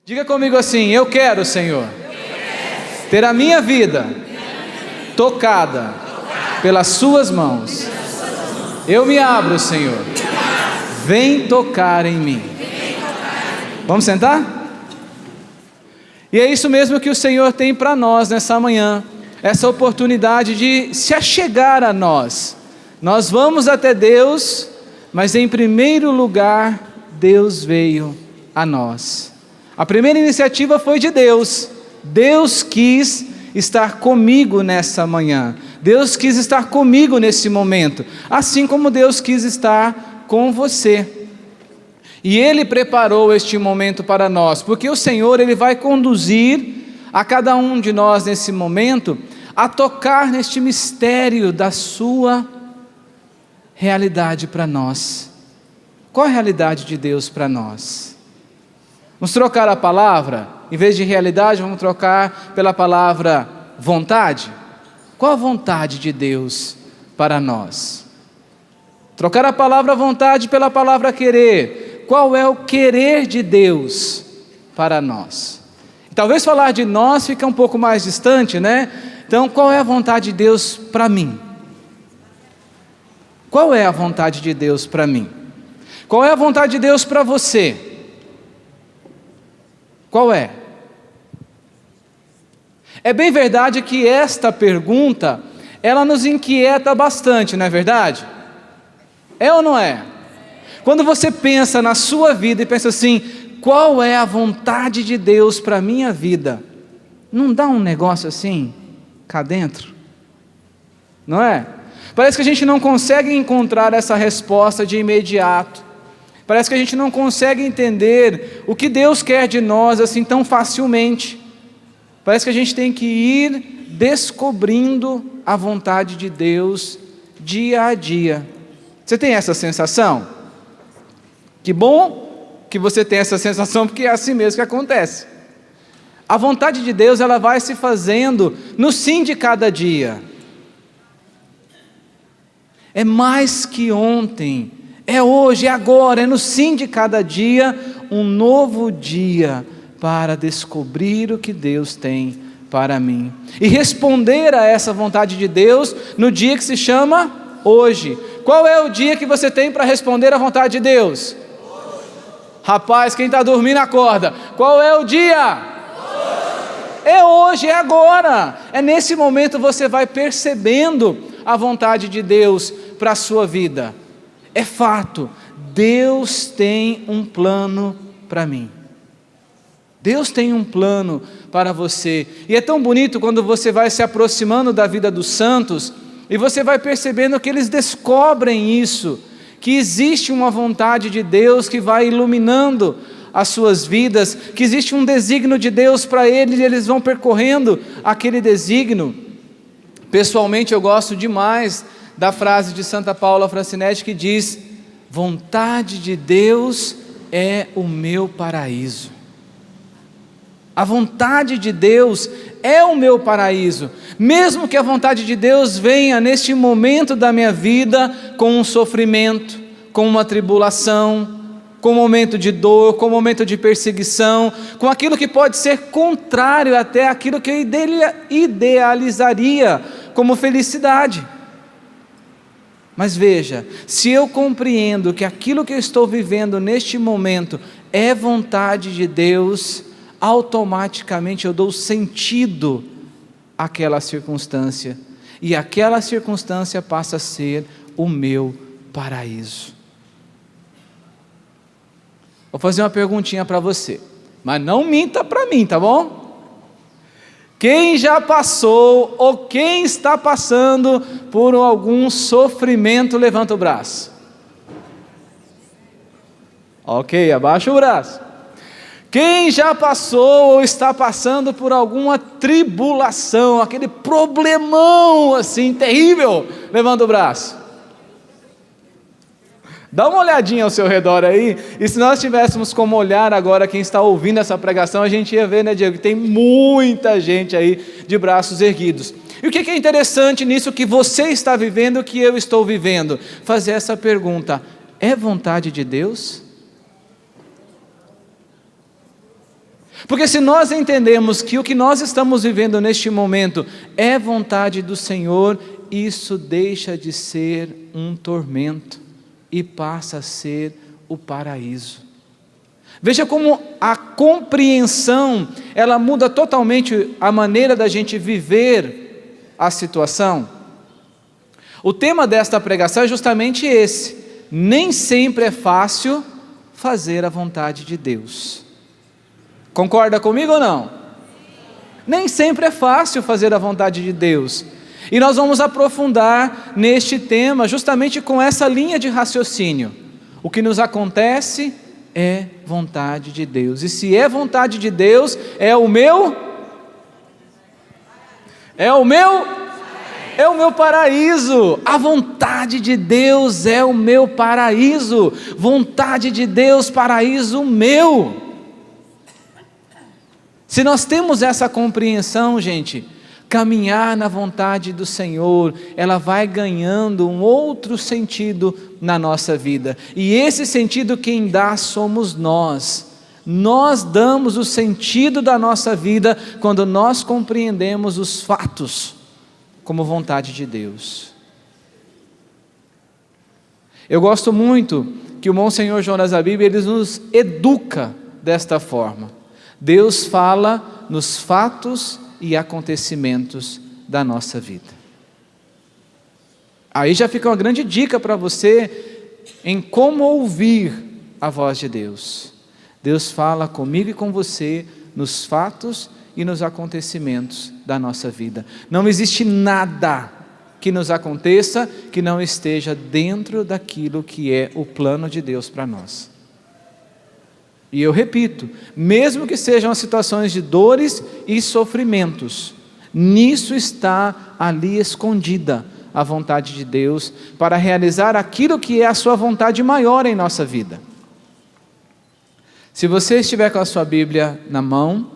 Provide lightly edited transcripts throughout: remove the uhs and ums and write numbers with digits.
Diga comigo assim: eu quero, Senhor, ter a minha vida tocada pelas suas mãos. Eu me abro, Senhor. Vem tocar em mim. Vamos sentar? E é isso mesmo que o Senhor tem para nós nessa manhã. Essa oportunidade de se achegar a nós. Nós vamos até Deus, mas em primeiro lugar, Deus veio a nós. A primeira iniciativa foi de Deus. Deus quis estar comigo nessa manhã. Deus quis estar comigo nesse momento, assim como Deus quis estar com você. E Ele preparou este momento para nós, porque o Senhor, Ele vai conduzir a cada um de nós nesse momento, a tocar neste mistério da sua realidade para nós. Qual a realidade de Deus para nós? Vamos trocar a palavra, em vez de realidade, vamos trocar pela palavra vontade. Qual a vontade de Deus para nós? Trocar a palavra vontade pela palavra querer. Qual é o querer de Deus para nós? E talvez falar de nós fica um pouco mais distante, né? Então, qual é a vontade de Deus para mim? Qual é a vontade de Deus para mim? Qual é a vontade de Deus para você? Qual é? É bem verdade que esta pergunta, ela nos inquieta bastante, não é verdade? É ou não é? Quando você pensa na sua vida e pensa assim, qual é a vontade de Deus para a minha vida? Não dá um negócio assim, cá dentro? Não é? Parece que a gente não consegue encontrar essa resposta de imediato. Parece que a gente não consegue entender o que Deus quer de nós assim tão facilmente. Parece que a gente tem que ir descobrindo a vontade de Deus dia a dia. Você tem essa sensação? Que bom que você tem essa sensação, porque é assim mesmo que acontece. A vontade de Deus, ela vai se fazendo no sim de cada dia. É mais que ontem, é hoje, é agora, é no sim de cada dia, um novo dia para descobrir o que Deus tem para mim. E responder a essa vontade de Deus no dia que se chama hoje. Qual é o dia que você tem para responder à vontade de Deus? Hoje. Rapaz, quem está dormindo acorda. Qual é o dia? Hoje. É hoje, é agora. É nesse momento você vai percebendo a vontade de Deus para a sua vida. É fato, Deus tem um plano para mim. Deus tem um plano para você. E é tão bonito quando você vai se aproximando da vida dos santos e você vai percebendo que eles descobrem isso, que existe uma vontade de Deus que vai iluminando as suas vidas, que existe um desígnio de Deus para eles e eles vão percorrendo aquele desígnio. Pessoalmente eu gosto demais da frase de Santa Paula Francinetti que diz: vontade de Deus é o meu paraíso. A vontade de Deus é o meu paraíso, mesmo que a vontade de Deus venha neste momento da minha vida com um sofrimento, com uma tribulação, com um momento de dor, com um momento de perseguição, com aquilo que pode ser contrário até aquilo que eu idealizaria como felicidade. Mas veja, se eu compreendo que aquilo que eu estou vivendo neste momento é vontade de Deus, automaticamente eu dou sentido àquela circunstância, e aquela circunstância passa a ser o meu paraíso. Vou fazer uma perguntinha para você, mas não minta para mim, tá bom? Quem já passou ou quem está passando por algum sofrimento, levanta o braço. Ok, abaixa o braço. Quem já passou ou está passando por alguma tribulação, aquele problemão assim terrível, levanta o braço. Dá uma olhadinha ao seu redor aí, e se nós tivéssemos como olhar agora quem está ouvindo essa pregação, a gente ia ver, né, Diego, que tem muita gente aí de braços erguidos. E o que é interessante nisso que você está vivendo, que eu estou vivendo? Fazer essa pergunta: é vontade de Deus? Porque se nós entendemos que o que nós estamos vivendo neste momento é vontade do Senhor, isso deixa de ser um tormento e passa a ser o paraíso. Veja como a compreensão, ela muda totalmente a maneira da gente viver a situação. O tema desta pregação é justamente esse: nem sempre é fácil fazer a vontade de Deus. Concorda comigo ou não? Nem sempre é fácil fazer a vontade de Deus. E nós vamos aprofundar neste tema justamente com essa linha de raciocínio. O que nos acontece é vontade de Deus. E se é vontade de Deus, é o meu paraíso. A vontade de Deus é o meu paraíso. Vontade de Deus, paraíso meu. Se nós temos essa compreensão, gente, caminhar na vontade do Senhor, ela vai ganhando um outro sentido na nossa vida. E esse sentido quem dá somos nós. Nós damos o sentido da nossa vida quando nós compreendemos os fatos como vontade de Deus. Eu gosto muito que o Monsenhor Jonas Abib, ele nos educa desta forma. Deus fala nos fatos e acontecimentos da nossa vida. Aí já fica uma grande dica para você em como ouvir a voz de Deus. Deus fala comigo e com você nos fatos e nos acontecimentos da nossa vida. Não existe nada que nos aconteça que não esteja dentro daquilo que é o plano de Deus para nós. E eu repito, mesmo que sejam as situações de dores e sofrimentos, nisso está ali escondida a vontade de Deus para realizar aquilo que é a sua vontade maior em nossa vida. Se você estiver com a sua Bíblia na mão,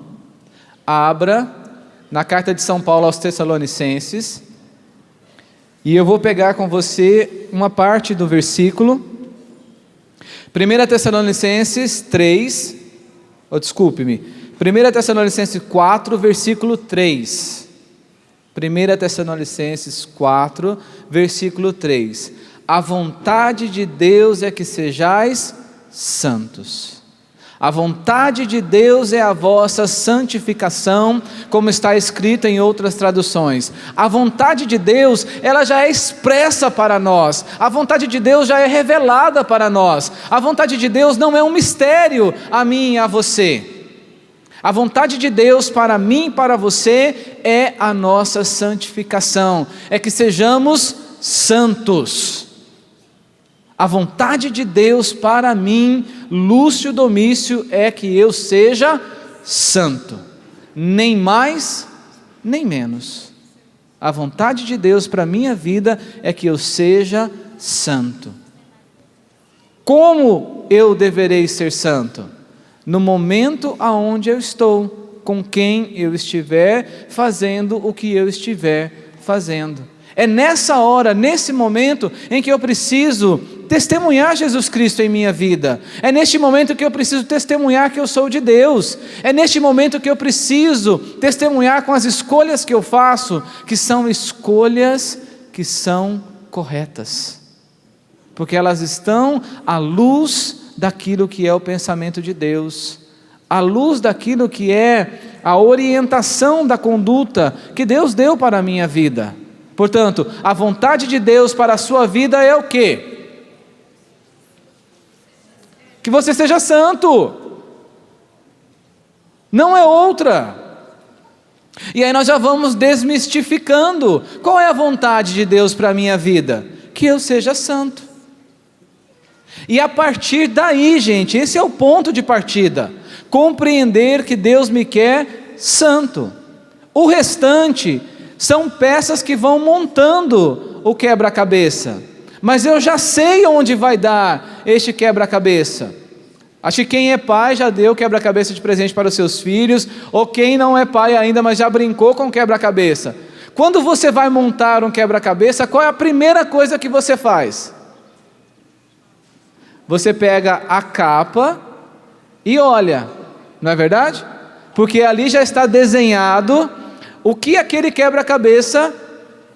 abra na carta de São Paulo aos Tessalonicenses, e eu vou pegar com você uma parte do versículo. 1 Tessalonicenses 4, versículo 3. 1 Tessalonicenses 4, versículo 3. A vontade de Deus é que sejais santos. A vontade de Deus é a vossa santificação, como está escrito em outras traduções. A vontade de Deus, ela já é expressa para nós. A vontade de Deus já é revelada para nós. A vontade de Deus não é um mistério a mim e a você. A vontade de Deus para mim e para você é a nossa santificação. É que sejamos santos. A vontade de Deus para mim, Lúcio Domício, é que eu seja santo, nem mais, nem menos. A vontade de Deus para a minha vida é que eu seja santo. Como eu deverei ser santo? No momento aonde eu estou, com quem eu estiver, fazendo o que eu estiver fazendo. É nessa hora, nesse momento, em que eu preciso testemunhar Jesus Cristo em minha vida. É neste momento que eu preciso testemunhar que eu sou de Deus. É neste momento que eu preciso testemunhar com as escolhas que eu faço, que são escolhas que são corretas. Porque elas estão à luz daquilo que é o pensamento de Deus, à luz daquilo que é a orientação da conduta que Deus deu para a minha vida. Portanto, a vontade de Deus para a sua vida é o quê? Que você seja santo. Não é outra. E aí nós já vamos desmistificando. Qual é a vontade de Deus para a minha vida? Que eu seja santo. E a partir daí, gente, esse é o ponto de partida. Compreender que Deus me quer santo. O restante são peças que vão montando o quebra-cabeça. Mas eu já sei onde vai dar este quebra-cabeça. Acho que quem é pai já deu quebra-cabeça de presente para os seus filhos, ou quem não é pai ainda, mas já brincou com quebra-cabeça. Quando você vai montar um quebra-cabeça, qual é a primeira coisa que você faz? Você pega a capa e olha, não é verdade? porque ali já está desenhado o que aquele quebra-cabeça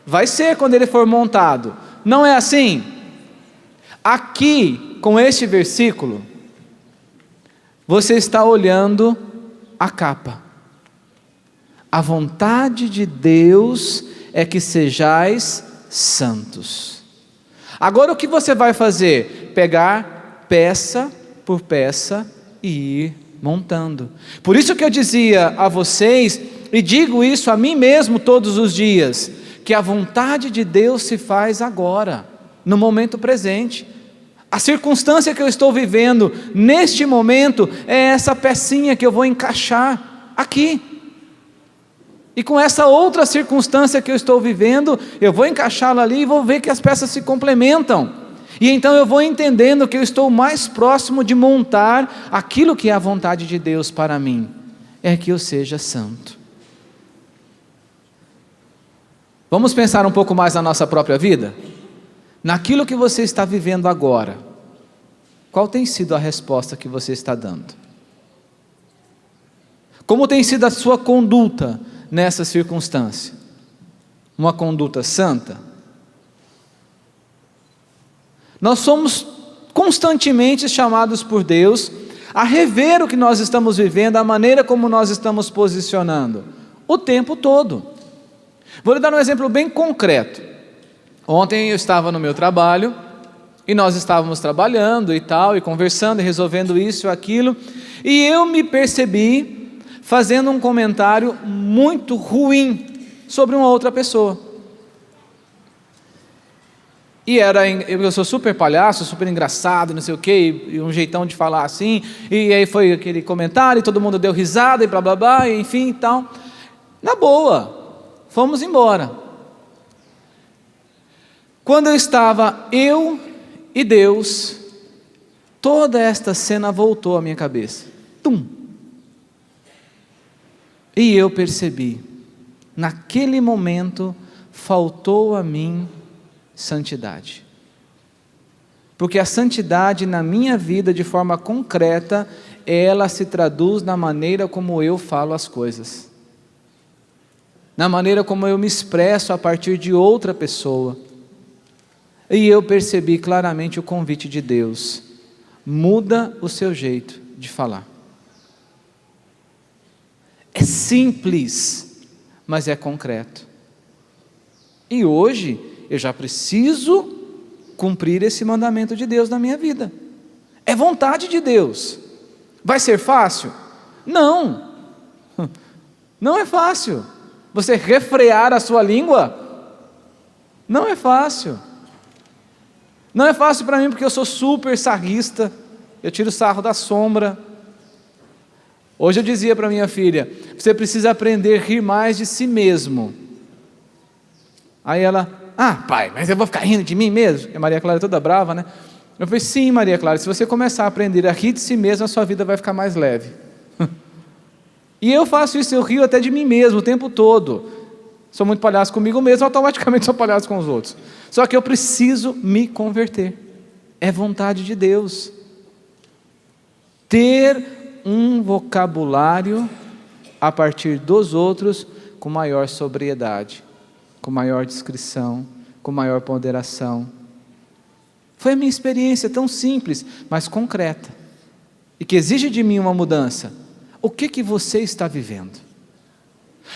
vai ser quando ele for montado. Não é assim? Aqui, com este versículo, você está olhando a capa. A vontade de Deus é que sejais santos. Agora o que você vai fazer? Pegar peça por peça e ir montando. Por isso que eu dizia a vocês, e digo isso a mim mesmo todos os dias, que a vontade de Deus se faz agora, no momento presente. A circunstância que eu estou vivendo neste momento é essa pecinha que eu vou encaixar aqui. E com essa outra circunstância que eu estou vivendo, eu vou encaixá-la ali e vou ver que as peças se complementam. E então eu vou entendendo que eu estou mais próximo de montar aquilo que é a vontade de Deus para mim, é que eu seja santo. Vamos pensar um pouco mais na nossa própria vida? Naquilo que você está vivendo agora, qual tem sido a resposta que você está dando? Como tem sido a sua conduta nessa circunstância? Uma conduta santa? Nós somos constantemente chamados por Deus a rever o que nós estamos vivendo, a maneira como nós estamos posicionando, o tempo todo. Vou lhe dar um exemplo bem concreto. Ontem eu estava no meu trabalho, e nós estávamos trabalhando e tal, e conversando, e resolvendo isso e aquilo, e eu me percebi fazendo um comentário muito ruim sobre uma outra pessoa. E eu sou super palhaço, super engraçado, não sei o quê, e um jeitão de falar assim, e aí foi aquele comentário, e todo mundo deu risada, e blá blá blá, e enfim e tal. Na boa, fomos embora. Quando eu estava eu e Deus, toda esta cena voltou à minha cabeça. Tum! E eu percebi, naquele momento, faltou a mim santidade. Porque a santidade na minha vida, de forma concreta, ela se traduz na maneira como eu falo as coisas, na maneira como eu me expresso a partir de outra pessoa. E eu percebi claramente o convite de Deus: muda o seu jeito de falar. É simples, mas é concreto. E hoje eu já preciso cumprir esse mandamento de Deus na minha vida. É vontade de Deus. Vai ser fácil? Não. Não é fácil. Você refrear a sua língua? Não é fácil. Não é fácil para mim porque eu sou super sarrista, eu tiro sarro da sombra. Hoje eu dizia para minha filha: você precisa aprender a rir mais de si mesmo. Aí ela: pai, mas eu vou ficar rindo de mim mesmo? E a Maria Clara é toda brava, né? Eu falei: sim, Maria Clara, se você começar a aprender a rir de si mesmo, a sua vida vai ficar mais leve. E eu faço isso, eu rio até de mim mesmo o tempo todo. Sou muito palhaço comigo mesmo, automaticamente sou palhaço com os outros. Só que eu preciso me converter. É vontade de Deus. Ter um vocabulário a partir dos outros com maior sobriedade, com maior discrição, com maior ponderação. Foi a minha experiência tão simples, mas concreta, e que exige de mim uma mudança. O que você está vivendo?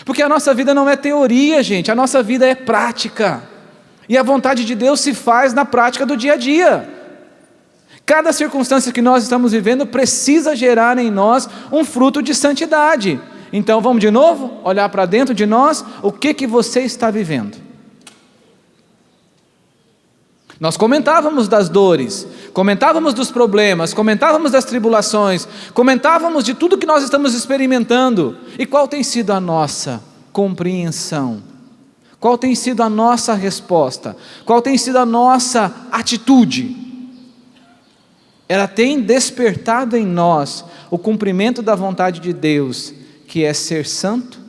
Porque a nossa vida não é teoria, gente, a nossa vida é prática, e a vontade de Deus se faz na prática do dia a dia. Cada circunstância que nós estamos vivendo precisa gerar em nós um fruto de santidade. Então vamos de novo olhar para dentro de nós, o que você está vivendo? Nós comentávamos das dores, comentávamos dos problemas, comentávamos das tribulações, comentávamos de tudo que nós estamos experimentando. E qual tem sido a nossa compreensão? Qual tem sido a nossa resposta? Qual tem sido a nossa atitude? Ela tem despertado em nós o cumprimento da vontade de Deus, que é ser santo?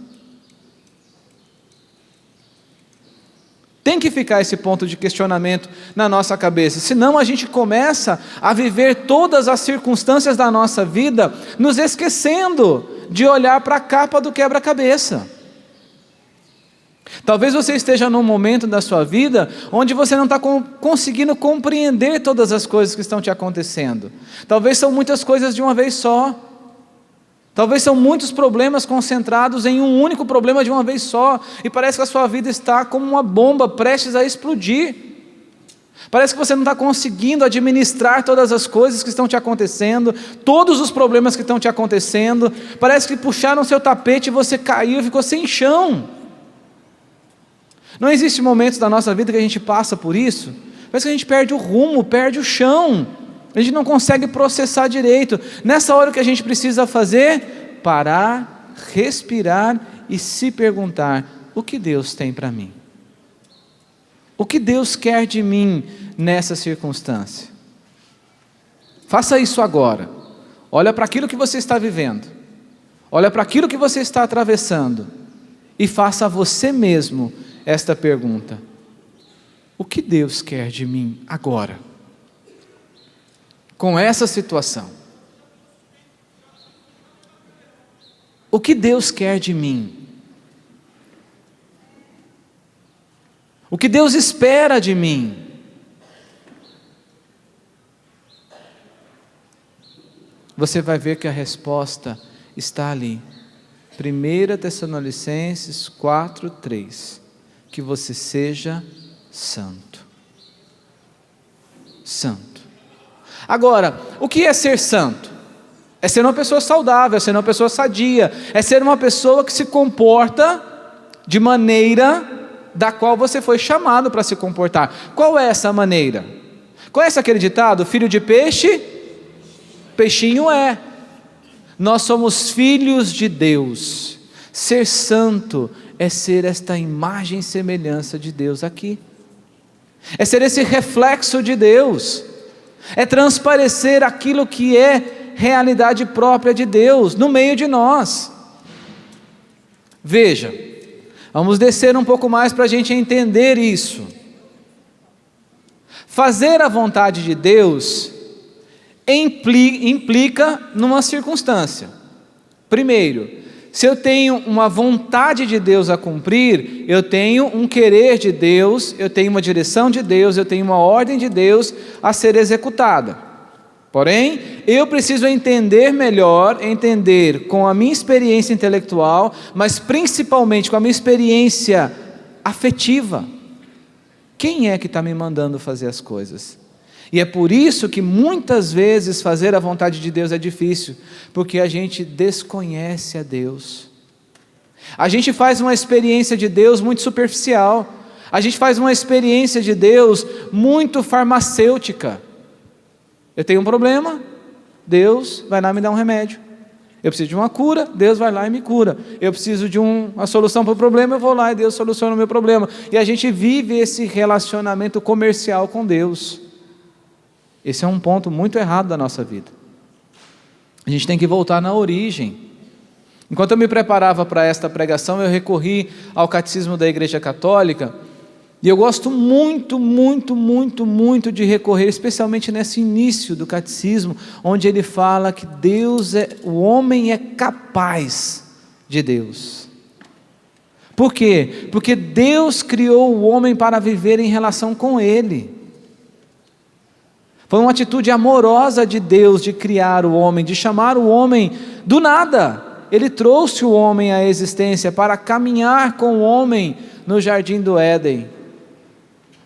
Tem que ficar esse ponto de questionamento na nossa cabeça, senão a gente começa a viver todas as circunstâncias da nossa vida, nos esquecendo de olhar para a capa do quebra-cabeça. Talvez você esteja num momento da sua vida onde você não está conseguindo compreender todas as coisas que estão te acontecendo. Talvez são muitas coisas de uma vez só. Talvez são muitos problemas concentrados em um único problema de uma vez só. E parece que a sua vida está como uma bomba prestes a explodir. Parece que você não está conseguindo administrar todas as coisas que estão te acontecendo, todos os problemas que estão te acontecendo. Parece que puxaram seu tapete e você caiu e ficou sem chão. Não existe momentos da nossa vida que a gente passa por isso, parece que a gente perde o rumo, perde o chão, a gente não consegue processar direito. Nessa hora o que a gente precisa fazer? Parar, respirar e se perguntar: o que Deus tem para mim? O que Deus quer de mim nessa circunstância? Faça isso agora. Olha para aquilo que você está vivendo, olha para aquilo que você está atravessando e faça a você mesmo esta pergunta: o que Deus quer de mim agora? Com essa situação, o que Deus quer de mim? O que Deus espera de mim? Você vai ver que a resposta está ali. 1 Tessalonicenses 4:3. Que você seja santo. Santo. Agora, o que é ser santo? É ser uma pessoa saudável, é ser uma pessoa sadia, é ser uma pessoa que se comporta de maneira da qual você foi chamado para se comportar. Qual é essa maneira? Conhece aquele ditado? Filho de peixe, peixinho é. Nós somos filhos de Deus. Ser santo é ser esta imagem e semelhança de Deus aqui. É ser esse reflexo de Deus. É transparecer aquilo que é realidade própria de Deus no meio de nós. Veja, vamos descer um pouco mais para a gente entender isso. Fazer a vontade de Deus implica numa circunstância. Primeiro, se eu tenho uma vontade de Deus a cumprir, eu tenho um querer de Deus, eu tenho uma direção de Deus, eu tenho uma ordem de Deus a ser executada. Porém, eu preciso entender melhor, entender com a minha experiência intelectual, mas principalmente com a minha experiência afetiva. Quem é que está me mandando fazer as coisas? E é por isso que muitas vezes fazer a vontade de Deus é difícil, porque a gente desconhece a Deus. A gente faz uma experiência de Deus muito superficial, a gente faz uma experiência de Deus muito farmacêutica. Eu tenho um problema, Deus vai lá me dar um remédio. Eu preciso de uma cura, Deus vai lá e me cura. Eu preciso de uma solução para o problema, eu vou lá e Deus soluciona o meu problema. E a gente vive esse relacionamento comercial com Deus. Esse é um ponto muito errado da nossa vida. A gente tem que voltar na origem. Enquanto eu me preparava para esta pregação, eu recorri ao Catecismo da Igreja Católica, e eu gosto muito, muito, muito, muito de recorrer, especialmente nesse início do Catecismo, onde ele fala que o homem é capaz de Deus. Por quê? Porque Deus criou o homem para viver em relação com Ele. Foi uma atitude amorosa de Deus de criar o homem, de chamar o homem do nada. Ele trouxe o homem à existência para caminhar com o homem no jardim do Éden,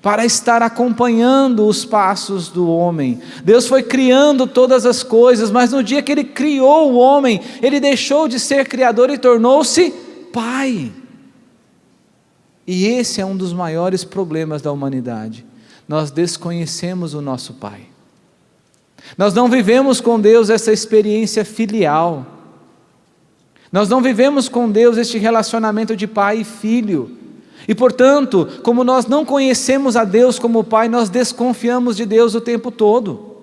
para estar acompanhando os passos do homem. Deus foi criando todas as coisas, mas no dia que Ele criou o homem, Ele deixou de ser criador e tornou-se Pai. E esse é um dos maiores problemas da humanidade. Nós desconhecemos o nosso Pai. Nós não vivemos com Deus essa experiência filial. Nós não vivemos com Deus este relacionamento de pai e filho. E portanto, como nós não conhecemos a Deus como Pai, nós desconfiamos de Deus o tempo todo.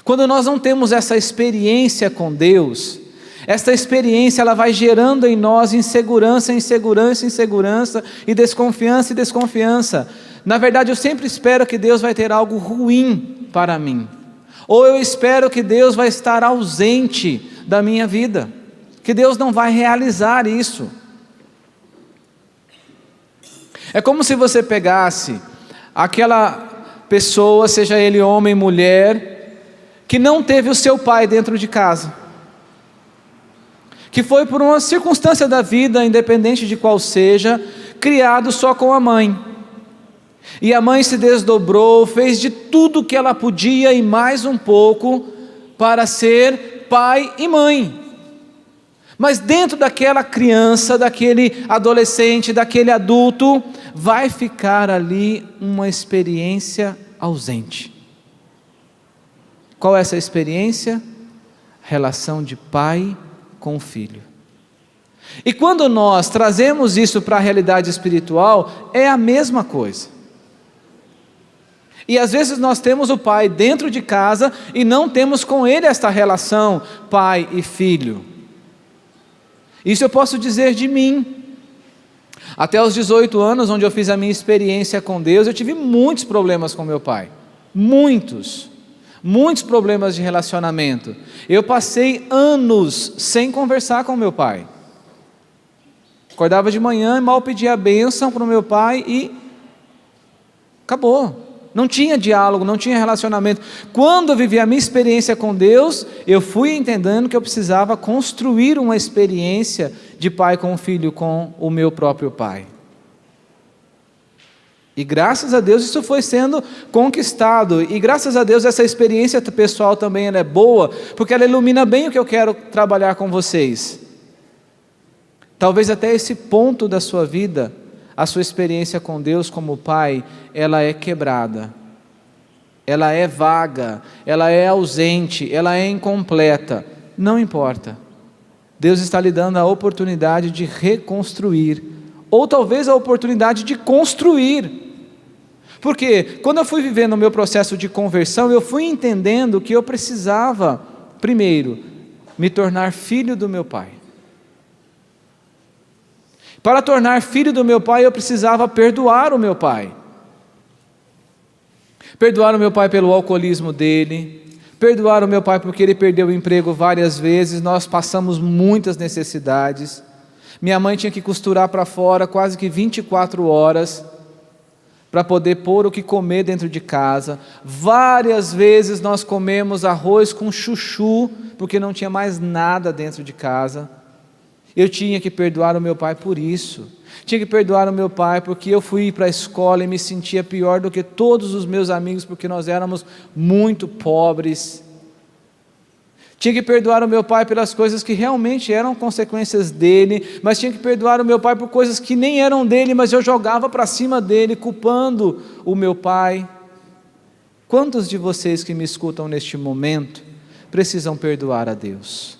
Quando nós não temos essa experiência com Deus, essa experiência ela vai gerando em nós insegurança, insegurança, insegurança, e desconfiança e desconfiança. Na verdade, eu sempre espero que Deus vai ter algo ruim para mim, Ou eu espero que Deus vai estar ausente da minha vida, que Deus não vai realizar isso. É como se você pegasse aquela pessoa, seja ele homem, mulher, que não teve o seu pai dentro de casa, que foi por uma circunstância da vida, independente de qual seja, criado só com a mãe. E a mãe se desdobrou, fez de tudo que ela podia e mais um pouco para ser pai e mãe. Mas dentro daquela criança, daquele adolescente, daquele adulto, vai ficar ali uma experiência ausente. Qual é essa experiência? Relação de pai com o filho. E quando nós trazemos isso para a realidade espiritual, é a mesma coisa. E às vezes nós temos o pai dentro de casa e não temos com ele esta relação pai e filho. Isso eu posso dizer de mim. Até os 18 anos, onde eu fiz a minha experiência com Deus, eu tive muitos problemas com meu pai. Muitos problemas de relacionamento. Eu passei anos sem conversar com meu pai. Acordava de manhã e mal pedia a bênção para o meu pai e acabou. Não tinha diálogo, não tinha relacionamento. Quando eu vivi a minha experiência com Deus, eu fui entendendo que eu precisava construir uma experiência de pai com o filho, com o meu próprio pai. E graças a Deus isso foi sendo conquistado. E graças a Deus essa experiência pessoal também ela é boa, porque ela ilumina bem o que eu quero trabalhar com vocês. Talvez até esse ponto da sua vida, a sua experiência com Deus como pai, ela é quebrada, ela é vaga, ela é ausente, ela é incompleta. Não importa. Deus está lhe dando a oportunidade de reconstruir, ou talvez a oportunidade de construir. Porque quando eu fui vivendo o meu processo de conversão, eu fui entendendo que eu precisava, primeiro, me tornar filho do meu pai. Para tornar filho do meu pai, eu precisava perdoar o meu pai. Perdoar o meu pai pelo alcoolismo dele, perdoar o meu pai porque ele perdeu o emprego várias vezes, nós passamos muitas necessidades. Minha mãe tinha que costurar para fora quase que 24 horas, para poder pôr o que comer dentro de casa. Várias vezes nós comemos arroz com chuchu, porque não tinha mais nada dentro de casa. Eu tinha que perdoar o meu pai por isso. Tinha que perdoar o meu pai porque eu fui para a escola e me sentia pior do que todos os meus amigos, porque nós éramos muito pobres. Tinha que perdoar o meu pai pelas coisas que realmente eram consequências dele, mas tinha que perdoar o meu pai por coisas que nem eram dele, mas eu jogava para cima dele, culpando o meu pai. Quantos de vocês que me escutam neste momento precisam perdoar a Deus?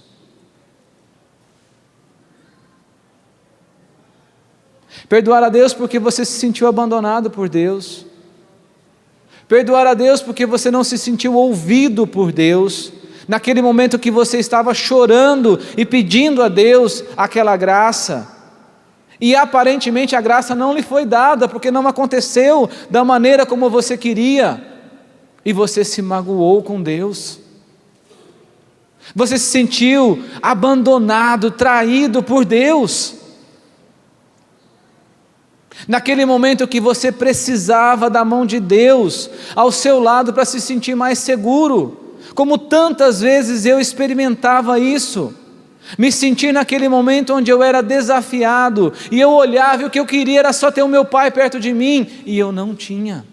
Perdoar a Deus porque você se sentiu abandonado por Deus. Perdoar a Deus porque você não se sentiu ouvido por Deus. Naquele momento que você estava chorando e pedindo a Deus aquela graça. E aparentemente a graça não lhe foi dada, porque não aconteceu da maneira como você queria. E você se magoou com Deus. Você se sentiu abandonado, traído por Deus. Naquele momento que você precisava da mão de Deus ao seu lado para se sentir mais seguro, como tantas vezes eu experimentava isso, me sentir naquele momento onde eu era desafiado, e eu olhava e o que eu queria era só ter o meu pai perto de mim, e eu não tinha.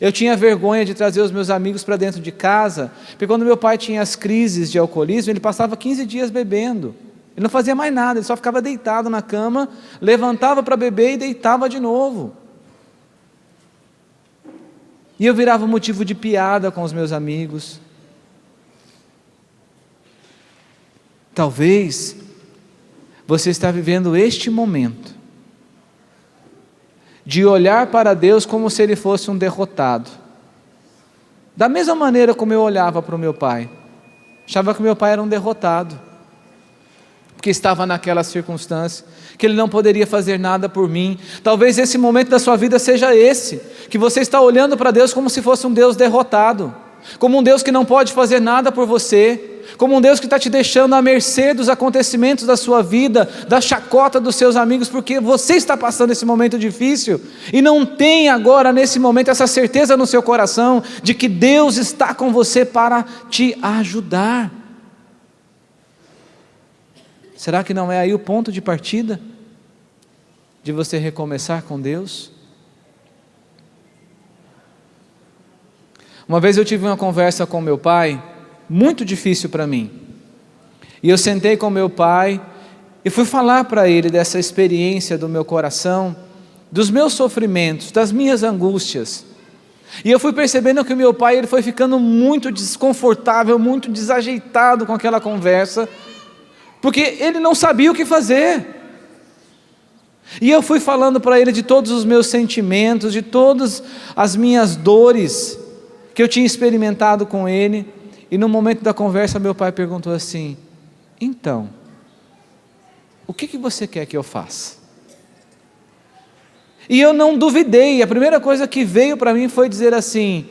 Eu tinha vergonha de trazer os meus amigos para dentro de casa, porque quando meu pai tinha as crises de alcoolismo, ele passava 15 dias bebendo. Ele não fazia mais nada, ele só ficava deitado na cama, levantava para beber e deitava de novo. E eu virava motivo de piada com os meus amigos. Talvez você está vivendo este momento de olhar para Deus como se Ele fosse um derrotado. Da mesma maneira como eu olhava para o meu pai, achava que o meu pai era um derrotado. que estava naquela circunstância, que Ele não poderia fazer nada por mim. Talvez esse momento da sua vida seja esse, que você está olhando para Deus como se fosse um Deus derrotado, como um Deus que não pode fazer nada por você, como um Deus que está te deixando à mercê dos acontecimentos da sua vida, da chacota dos seus amigos, porque você está passando esse momento difícil, e não tem agora nesse momento essa certeza no seu coração, de que Deus está com você para te ajudar. Será que não é aí o ponto de partida, de você recomeçar com Deus? Uma vez eu tive uma conversa com meu pai, muito difícil para mim, e eu sentei com meu pai, e fui falar para ele dessa experiência do meu coração, dos meus sofrimentos, das minhas angústias, e eu fui percebendo que o meu pai ele foi ficando muito desconfortável, muito desajeitado com aquela conversa, porque ele não sabia o que fazer, e eu fui falando para ele de todos os meus sentimentos, de todas as minhas dores, que eu tinha experimentado com ele, e no momento da conversa meu pai perguntou assim: então, o que você quer que eu faça? E eu não duvidei, a primeira coisa que veio para mim foi dizer assim: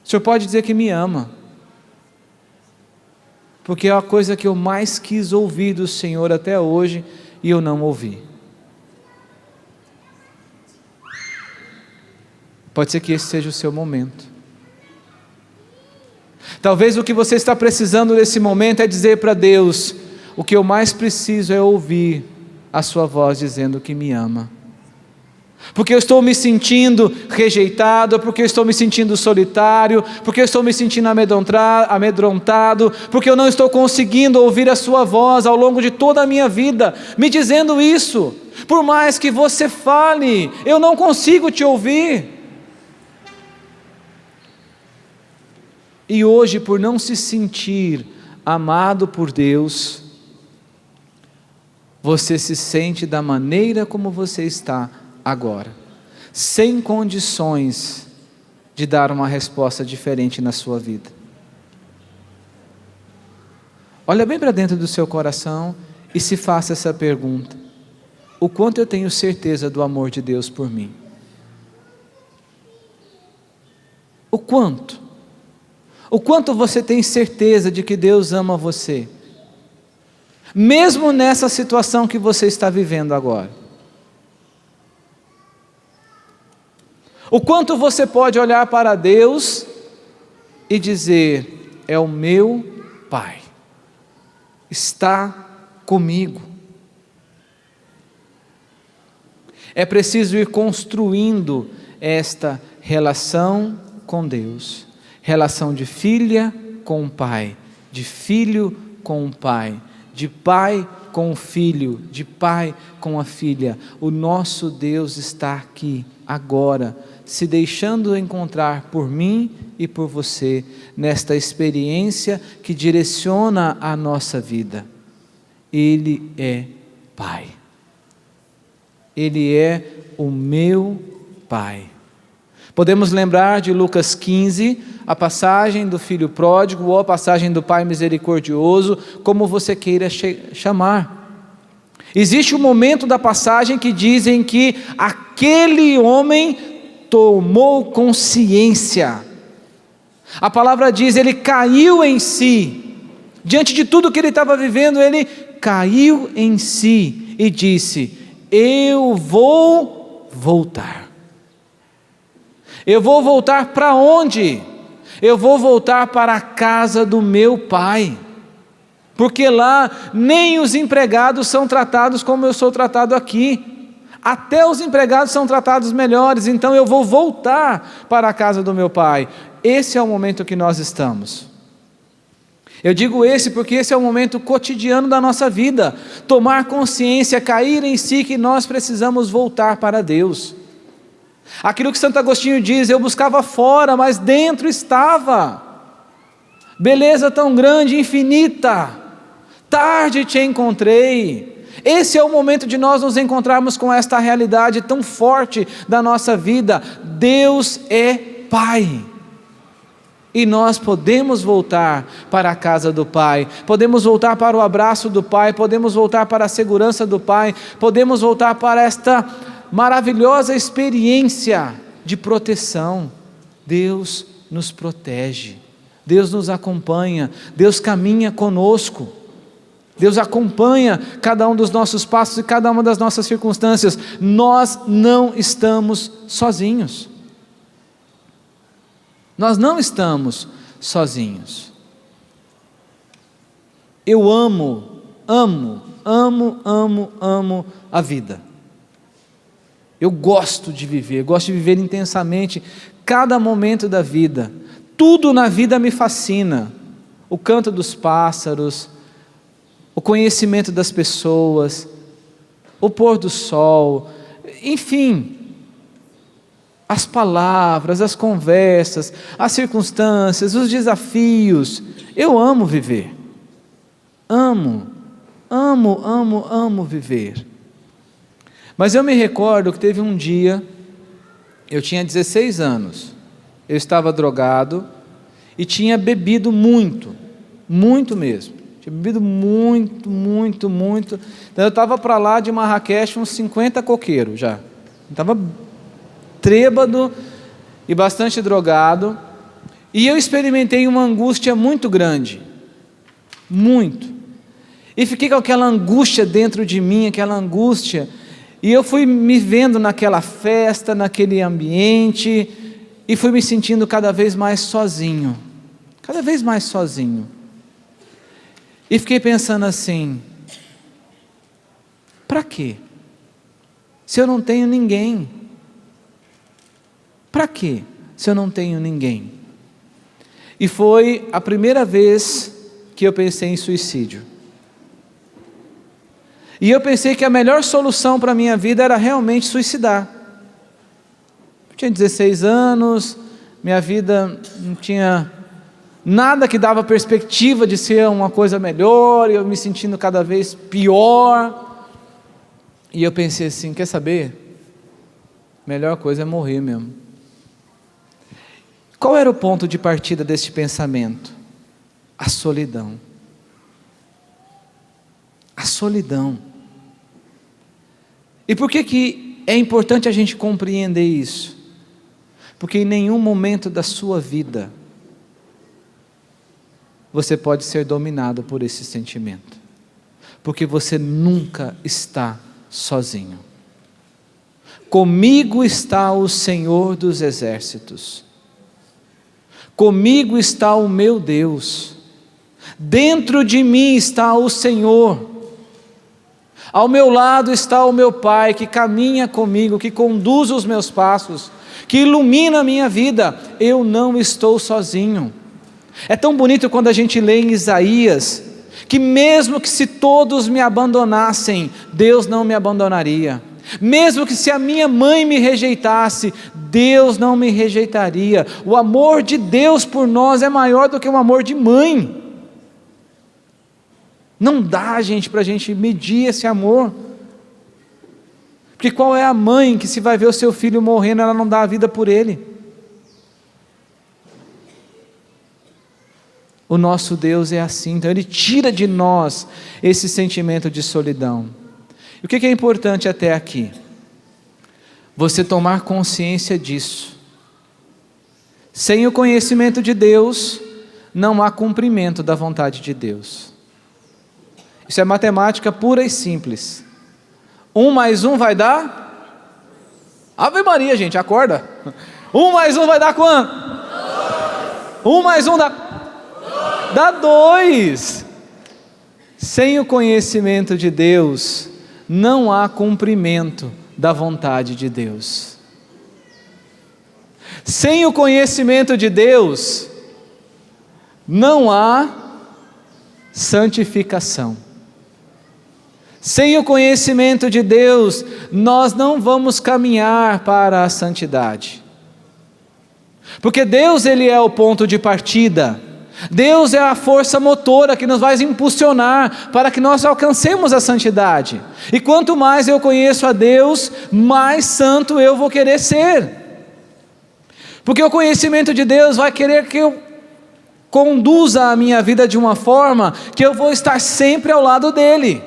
o senhor pode dizer que me ama, porque é a coisa que eu mais quis ouvir do Senhor até hoje, e eu não ouvi. Pode ser que esse seja o seu momento. Talvez o que você está precisando nesse momento é dizer para Deus: o que eu mais preciso é ouvir a sua voz dizendo que me ama, porque eu estou me sentindo rejeitado, porque eu estou me sentindo solitário, porque eu estou me sentindo amedrontado, porque eu não estou conseguindo ouvir a sua voz ao longo de toda a minha vida, me dizendo isso. Por mais que você fale, eu não consigo te ouvir. E hoje, por não se sentir amado por Deus, você se sente da maneira como você está agora, sem condições de dar uma resposta diferente na sua vida. Olha bem para dentro do seu coração e se faça essa pergunta: o quanto eu tenho certeza do amor de Deus por mim? O quanto? O quanto você tem certeza de que Deus ama você, mesmo nessa situação que você está vivendo agora? O quanto você pode olhar para Deus e dizer: é o meu Pai, está comigo. É preciso ir construindo esta relação com Deus, relação de filha com o pai, de filho com o pai, de pai com o filho, de pai com a filha. O nosso Deus está aqui, agora, se deixando encontrar por mim e por você, nesta experiência que direciona a nossa vida. Ele é Pai. Ele é o meu Pai. Podemos lembrar de Lucas 15, a passagem do filho pródigo, ou a passagem do pai misericordioso, como você queira chamar. Existe um momento da passagem que dizem que aquele homem tomou consciência. A palavra diz, ele caiu em si. Diante de tudo que ele estava vivendo, ele caiu em si e disse: eu vou voltar. Eu vou voltar para onde? Eu vou voltar para a casa do meu pai, porque lá nem os empregados são tratados como eu sou tratado aqui, até os empregados são tratados melhores, então eu vou voltar para a casa do meu pai. Esse é o momento que nós estamos. Eu digo esse porque esse é o momento cotidiano da nossa vida, tomar consciência, cair em si que nós precisamos voltar para Deus. Aquilo que Santo Agostinho diz: eu buscava fora, mas dentro estava. Beleza tão grande, infinita, tarde te encontrei. Esse é o momento de nós nos encontrarmos com esta realidade tão forte da nossa vida. Deus é Pai. E nós podemos voltar para a casa do Pai, podemos voltar para o abraço do Pai, podemos voltar para a segurança do Pai, podemos voltar para esta maravilhosa experiência de proteção. Deus nos protege, Deus nos acompanha, Deus caminha conosco, Deus acompanha cada um dos nossos passos e cada uma das nossas circunstâncias. Nós não estamos sozinhos. Nós não estamos sozinhos. Eu amo a vida. Eu gosto de viver intensamente cada momento da vida. Tudo na vida me fascina. O canto dos pássaros, o conhecimento das pessoas, o pôr do sol, enfim, as palavras, as conversas, as circunstâncias, os desafios. Eu amo viver. Amo viver. Mas eu me recordo que teve um dia, eu tinha 16 anos, eu estava drogado e tinha bebido muito mesmo. Tinha bebido muito. Então eu estava para lá de Marrakech uns 50 coqueiros já. Estava trêbado e bastante drogado, e eu experimentei uma angústia muito grande, e fiquei com aquela angústia dentro de mim, e eu fui me vendo naquela festa, naquele ambiente, e fui me sentindo cada vez mais sozinho, e fiquei pensando assim: para quê? Se eu não tenho ninguém? Para quê, se eu não tenho ninguém? E foi a primeira vez que eu pensei em suicídio. E eu pensei que a melhor solução para a minha vida era realmente suicidar. Eu tinha 16 anos, minha vida não tinha nada que dava perspectiva de ser uma coisa melhor, e eu me sentindo cada vez pior. E eu pensei assim: quer saber? Melhor coisa é morrer mesmo. Qual era o ponto de partida deste pensamento? A solidão. A solidão. E por que é importante a gente compreender isso? Porque em nenhum momento da sua vida você pode ser dominado por esse sentimento. Porque você nunca está sozinho. Comigo está o Senhor dos exércitos. Comigo está o meu Deus, dentro de mim está o Senhor, ao meu lado está o meu Pai, que caminha comigo, que conduz os meus passos, que ilumina a minha vida. Eu não estou sozinho. É tão bonito quando a gente lê em Isaías, que mesmo que se todos me abandonassem, Deus não me abandonaria. Mesmo que se a minha mãe me rejeitasse, Deus não me rejeitaria. O amor de Deus por nós é maior do que o amor de mãe. Não dá, gente, para a gente medir esse amor. Porque qual é a mãe que, se vai ver o seu filho morrendo, ela não dá a vida por ele? O nosso Deus é assim. Então Ele tira de nós esse sentimento de solidão. E o que é importante até aqui? Você tomar consciência disso. Sem o conhecimento de Deus, não há cumprimento da vontade de Deus. Isso é matemática pura e simples. 1 mais 1 vai dar? Ave Maria, gente, acorda. 1 mais 1 vai dar quanto? 1 mais 1 dá 2. Sem o conhecimento de Deus, não há cumprimento da vontade de Deus. Sem o conhecimento de Deus, não há santificação. Sem o conhecimento de Deus, nós não vamos caminhar para a santidade. Porque Deus, Ele é o ponto de partida. Deus é a força motora que nos vai impulsionar para que nós alcancemos a santidade. E quanto mais eu conheço a Deus, mais santo eu vou querer ser. Porque o conhecimento de Deus vai querer que eu conduza a minha vida de uma forma que eu vou estar sempre ao lado dele.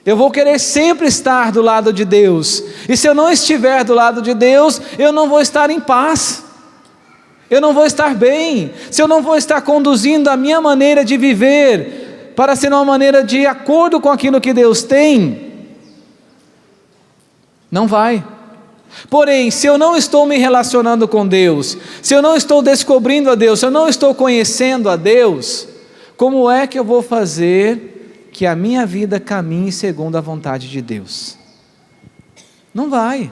Eu vou querer sempre estar do lado de Deus. E se eu não estiver do lado de Deus, eu não vou estar em paz. Eu não vou estar bem. Se eu não vou estar conduzindo a minha maneira de viver para ser uma maneira de acordo com aquilo que Deus tem, não vai. Porém, se eu não estou me relacionando com Deus, se eu não estou descobrindo a Deus, se eu não estou conhecendo a Deus, como é que eu vou fazer que a minha vida caminhe segundo a vontade de Deus? Não vai.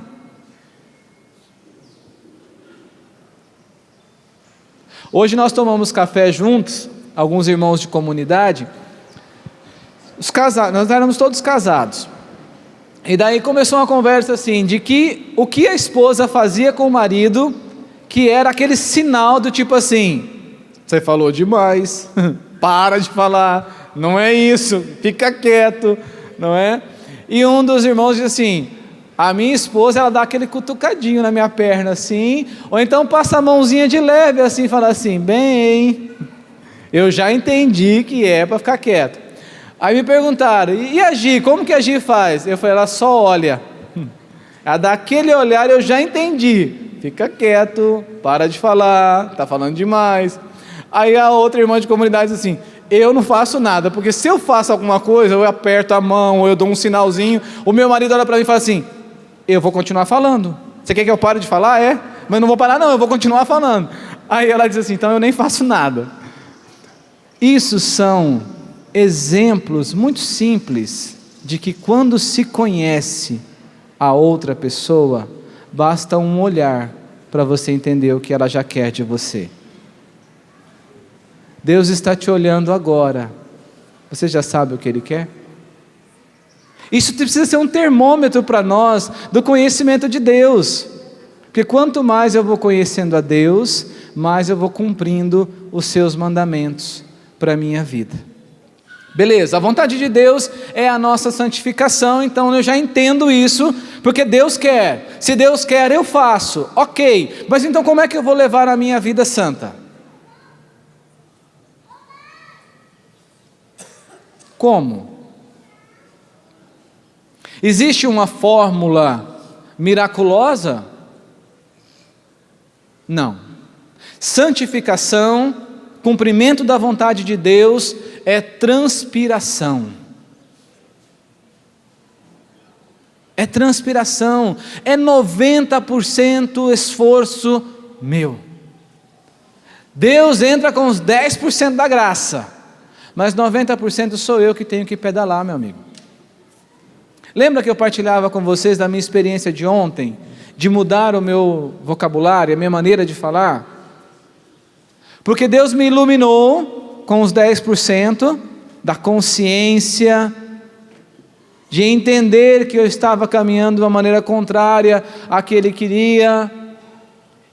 Hoje nós tomamos café juntos, alguns irmãos de comunidade, nós éramos todos casados. E daí começou uma conversa assim, de que o que a esposa fazia com o marido, que era aquele sinal do tipo assim: você falou demais, para de falar, não é isso, fica quieto, não é? E um dos irmãos disse assim: a minha esposa, ela dá aquele cutucadinho na minha perna assim, ou então passa a mãozinha de leve assim, e fala assim: bem, eu já entendi que é para ficar quieto. Aí me perguntaram: e a Gi, como que a Gi faz? Eu falei: ela só olha. Ela dá aquele olhar, eu já entendi. Fica quieto, para de falar, está falando demais. Aí a outra irmã de comunidade diz assim: eu não faço nada, porque se eu faço alguma coisa, eu aperto a mão, ou eu dou um sinalzinho, o meu marido olha para mim e fala assim: eu vou continuar falando. Você quer que eu pare de falar? É? Mas não vou parar não, eu vou continuar falando. Aí ela diz assim: então eu nem faço nada. Isso são exemplos muito simples de que quando se conhece a outra pessoa, basta um olhar para você entender o que ela já quer de você. Deus está te olhando agora. Você já sabe o que Ele quer? Isso precisa ser um termômetro para nós do conhecimento de Deus. Porque quanto mais eu vou conhecendo a Deus, mais eu vou cumprindo os seus mandamentos para a minha vida. Beleza, a vontade de Deus é a nossa santificação, então eu já entendo isso, porque Deus quer. Se Deus quer, eu faço, ok. Mas então como é que eu vou levar a minha vida santa? Como? Existe uma fórmula miraculosa? Não. Santificação, cumprimento da vontade de Deus, é transpiração. É transpiração, é 90% esforço meu. Deus entra com os 10% da graça, mas 90% sou eu que tenho que pedalar, meu amigo. Lembra que eu partilhava com vocês da minha experiência de ontem, de mudar o meu vocabulário, a minha maneira de falar? Porque Deus me iluminou com os 10% da consciência, de entender que eu estava caminhando de uma maneira contrária à que Ele queria.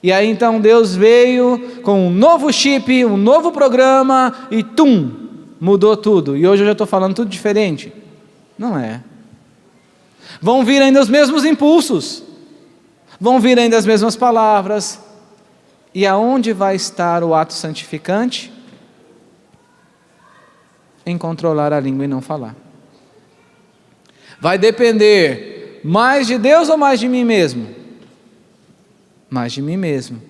E aí então Deus veio com um novo chip, um novo programa e mudou tudo. E hoje eu já estou falando tudo diferente. Não é. Vão vir ainda os mesmos impulsos, vão vir ainda as mesmas palavras. E aonde vai estar o ato santificante? Em controlar a língua e não falar. Vai depender mais de Deus ou mais de mim mesmo? Mais de mim mesmo.